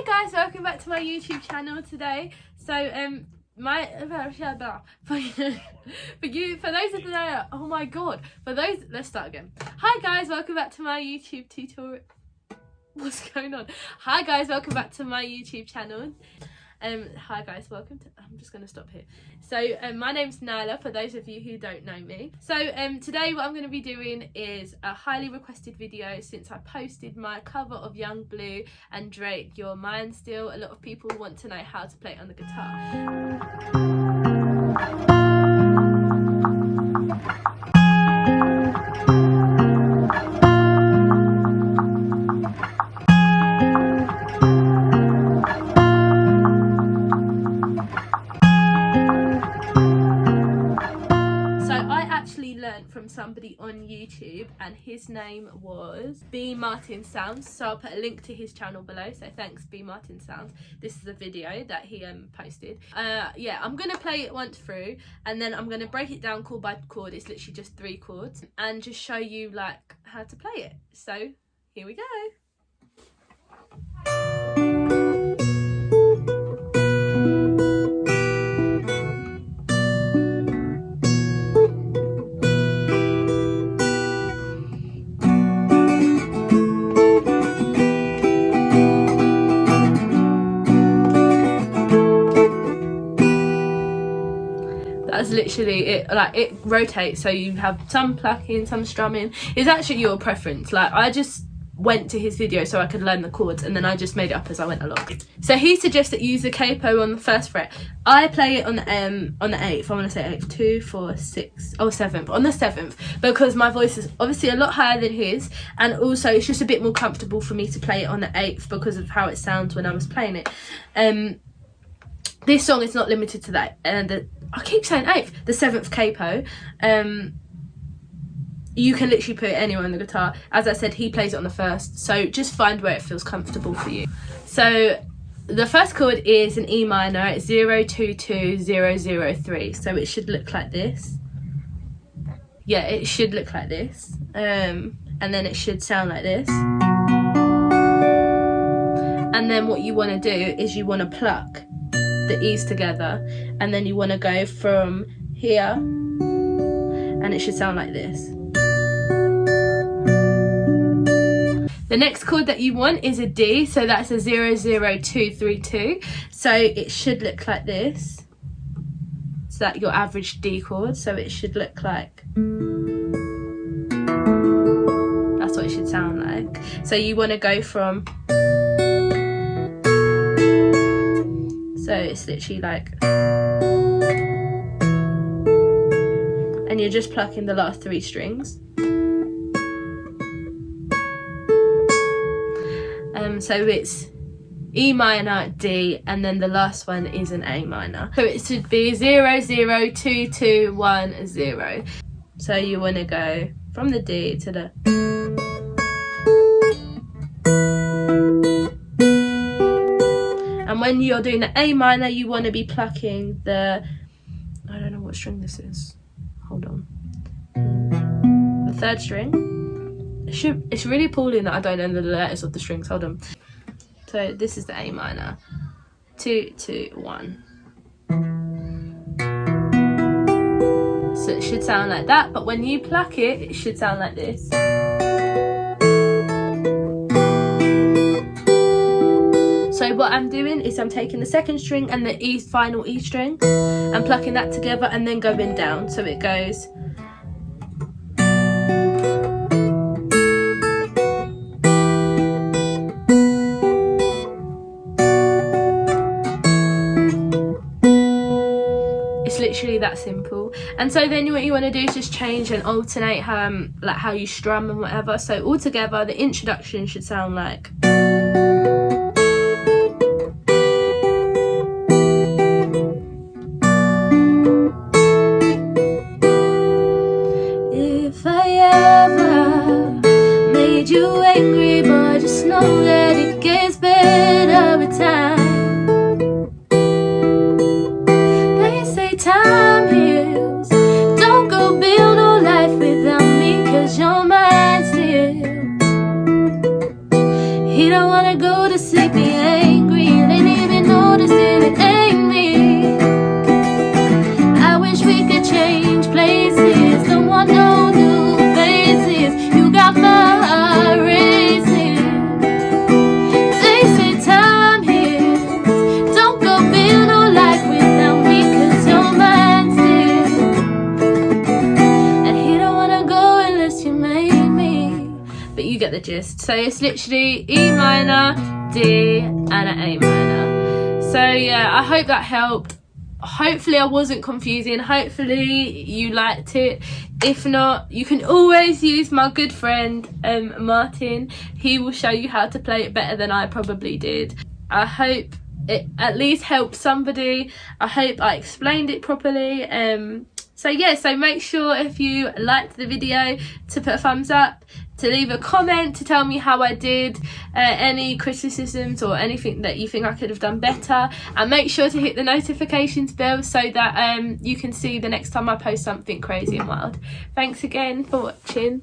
Hi guys, welcome back to my YouTube channel today. So for those of you that, oh my god, let's start again. Hi guys, welcome back to my YouTube tutorial. What's going on? Hi guys, welcome back to my YouTube channel. Hi guys, welcome to, I'm just going to stop here. So my name's Nyla, for those of you who don't know me. So today what I'm going to be doing is a highly requested video since I posted my cover of Young Blue and Drake, You're Mine Still. A lot of people want to know how to play it on the guitar. Learned from somebody on YouTube, and his name was BMartinSounds, so I'll put a link to his channel below. So thanks BMartinSounds. This is a video that he posted. Yeah, I'm gonna play it once through and then I'm gonna break it down chord by chord. It's literally just 3 chords, and just show you like how to play it. So here we go. That's literally it. Like, it rotates, so you have some plucking, some strumming. It's actually your preference. Like, I just went to his video so I could learn the chords, and then I just made it up as I went along. So he suggests that you use the capo on the 1st fret. I play it on the 8th. I want to say 8th, 2, 4, 6, oh 7th, on the 7th, because my voice is obviously a lot higher than his, and also it's just a bit more comfortable for me to play it on the 8th because of how it sounds when I was playing it. This song is not limited to that, and I keep saying 8th, the 7th capo. You can literally put it anywhere on the guitar. As I said, he plays it on the 1st, so just find where it feels comfortable for you. So the 1st chord is an E minor. It's 022003, so it should look like this. Yeah, it should look like this, and then it should sound like this. And then what you want to do is you want to pluck the E's together, and then you want to go from here, and it should sound like this. The next chord that you want is a D, so that's a 00232, so it should look like this. So that your average D chord, so it should look like, that's what it should sound like. So you want to go from, so it's literally like, and you're just plucking the last 3 strings. So it's E minor, D, and then the last one is an A minor. So it should be 0022110. So you want to go from the D to the, and when you're doing the A minor, you want to be plucking the, I don't know what string this is. Hold on. The 3rd string. It's really appalling that I don't know the letters of the strings. Hold on. So this is the A minor. 2, 2, 1. So it should sound like that, but when you pluck it, it should sound like this. So what I'm doing is I'm taking the 2nd string and the final E string and plucking that together and then going down. So it goes. It's literally that simple. And so then what you want to do is just change and alternate like how you strum and whatever. So all together, the introduction should sound like, if I ever made you angry, but just know that it gets better with time. Time heals. Don't go build a life without me, 'cause you're mine still. He don't wanna go to sleep, be angry. the gist. So it's literally E minor, D, and an A minor. So yeah, I hope that helped. Hopefully I wasn't confusing. Hopefully you liked it. If not, you can always use my good friend Martin. He will show you how to play it better than I probably did. I hope it at least helped somebody. I hope I explained it properly. So yeah, so make sure if you liked the video to put a thumbs up, to leave a comment to tell me how I did, any criticisms or anything that you think I could have done better, and make sure to hit the notifications bell so that you can see the next time I post something crazy and wild. Thanks again for watching.